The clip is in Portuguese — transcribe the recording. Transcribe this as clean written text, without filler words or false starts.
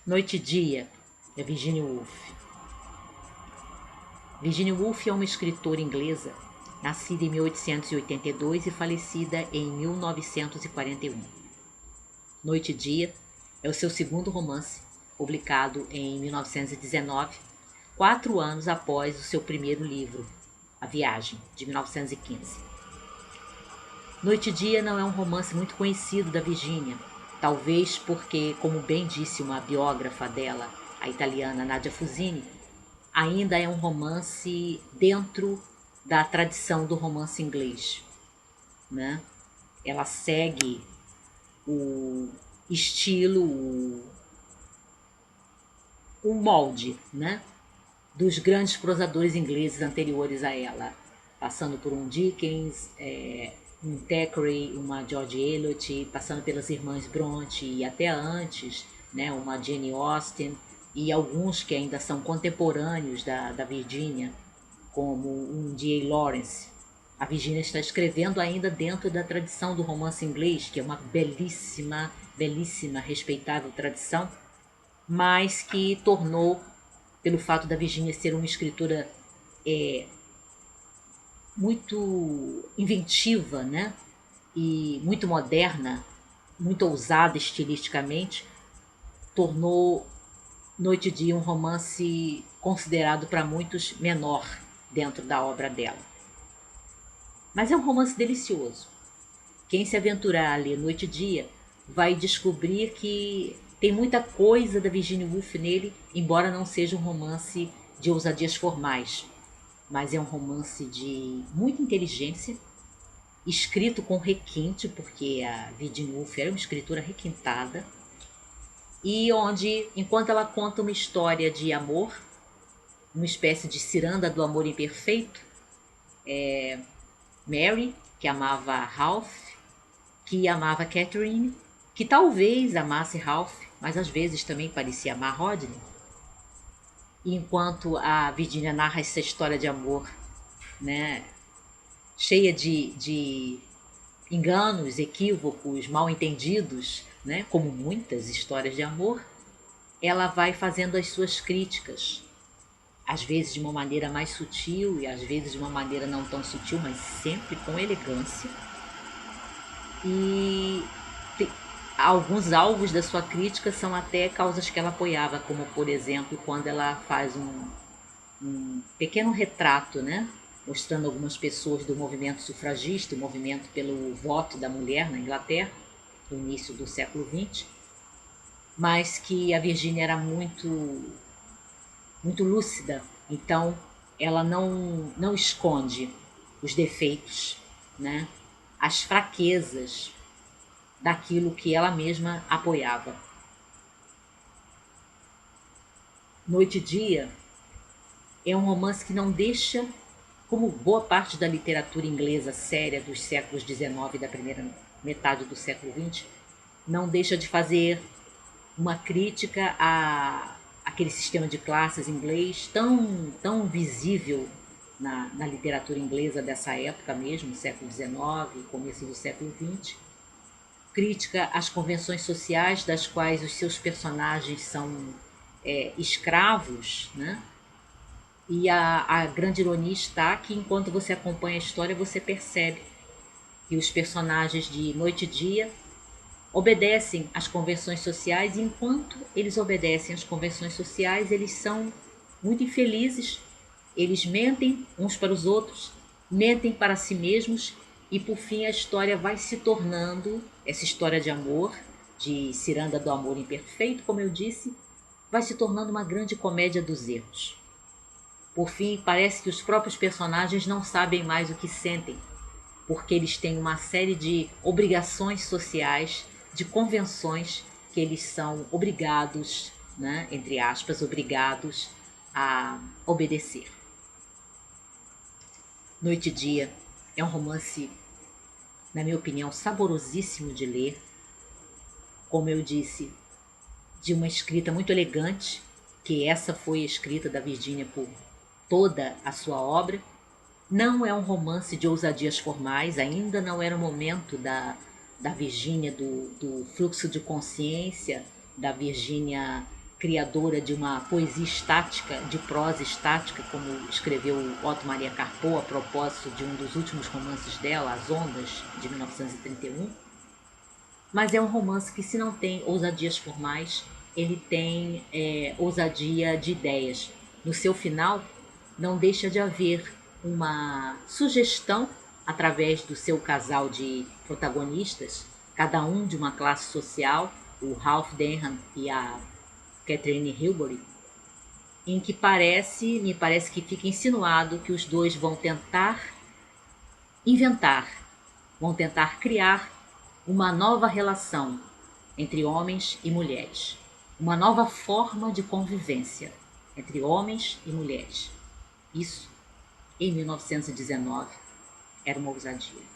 Noite e Dia, da Virginia Woolf. Virginia Woolf é uma escritora inglesa, nascida em 1882 e falecida em 1941. Noite e Dia é o seu segundo romance, publicado em 1919, 4 anos após o seu primeiro livro, A Viagem, de 1915. Noite e Dia não é um romance muito conhecido da Virginia, talvez porque, como bem disse uma biógrafa dela, a italiana Nadia Fusini, ainda é um romance dentro da tradição do romance inglês, né? Ela segue o estilo, o molde, né, dos grandes prosadores ingleses anteriores a ela, passando por um Dickens, um Thackeray, uma George Eliot, passando pelas irmãs Bronte e até antes, né, uma Jane Austen e alguns que ainda são contemporâneos da Virginia, como um D.A. Lawrence. A Virginia está escrevendo ainda dentro da tradição do romance inglês, que é uma belíssima, belíssima, respeitável tradição, mas que tornou, pelo fato da Virginia ser uma escritora muito inventiva, né? E muito moderna, muito ousada estilisticamente, tornou Noite e Dia um romance considerado para muitos menor dentro da obra dela. Mas é um romance delicioso. Quem se aventurar a ler Noite e Dia vai descobrir que tem muita coisa da Virginia Woolf nele, embora não seja um romance de ousadias formais, mas é um romance de muita inteligência, escrito com requinte, porque a Virginia Woolf era uma escritora requintada, e onde, enquanto ela conta uma história de amor, uma espécie de ciranda do amor imperfeito, Mary, que amava Ralph, que amava Catherine, que talvez amasse Ralph, mas às vezes também parecia amar Rodney. E enquanto a Virginia narra essa história de amor, né, cheia de enganos, equívocos, mal entendidos, né, como muitas histórias de amor, ela vai fazendo as suas críticas, às vezes de uma maneira mais sutil e às vezes de uma maneira não tão sutil, mas sempre com elegância. E alguns alvos da sua crítica são até causas que ela apoiava, como por exemplo quando ela faz um pequeno retrato, né, mostrando algumas pessoas do movimento sufragista, o movimento pelo voto da mulher na Inglaterra, no início do século XX, mas que a Virginia era muito lúcida, então ela não esconde os defeitos, né, as fraquezas daquilo que ela mesma apoiava. Noite e Dia é um romance que não deixa, como boa parte da literatura inglesa séria dos séculos XIX e da primeira metade do século XX, não deixa de fazer uma crítica a aquele sistema de classes inglês tão visível na literatura inglesa dessa época mesmo, século XIX, começo do século XX. Crítica às convenções sociais das quais os seus personagens são escravos, né? E a grande ironia está que enquanto você acompanha a história, você percebe que os personagens de Noite e Dia obedecem às convenções sociais, e enquanto eles obedecem às convenções sociais, eles são muito infelizes, eles mentem uns para os outros, mentem para si mesmos, e por fim a história vai se tornando, essa história de amor, de ciranda do amor imperfeito, como eu disse, vai se tornando uma grande comédia dos erros. Por fim, parece que os próprios personagens não sabem mais o que sentem, porque eles têm uma série de obrigações sociais, de convenções que eles são obrigados, né, entre aspas, obrigados a obedecer. Noite e Dia é um romance, na minha opinião, saborosíssimo de ler. Como eu disse, de uma escrita muito elegante, que essa foi a escrita da Virginia por toda a sua obra. Não é um romance de ousadias formais, ainda não era o momento da Virgínia, do fluxo de consciência, da Virgínia criadora de uma poesia estática, de prosa estática, como escreveu Otto Maria Carpo a propósito de um dos últimos romances dela, As Ondas, de 1931. Mas é um romance que, se não tem ousadias formais, ele tem ousadia de ideias. No seu final, não deixa de haver uma sugestão, através do seu casal de protagonistas, cada um de uma classe social, o Ralph Denham e a Catherine Hilbury, em que me parece que fica insinuado que os dois vão tentar inventar, vão tentar criar uma nova relação entre homens e mulheres, uma nova forma de convivência entre homens e mulheres. Isso, em 1919, era uma ousadia.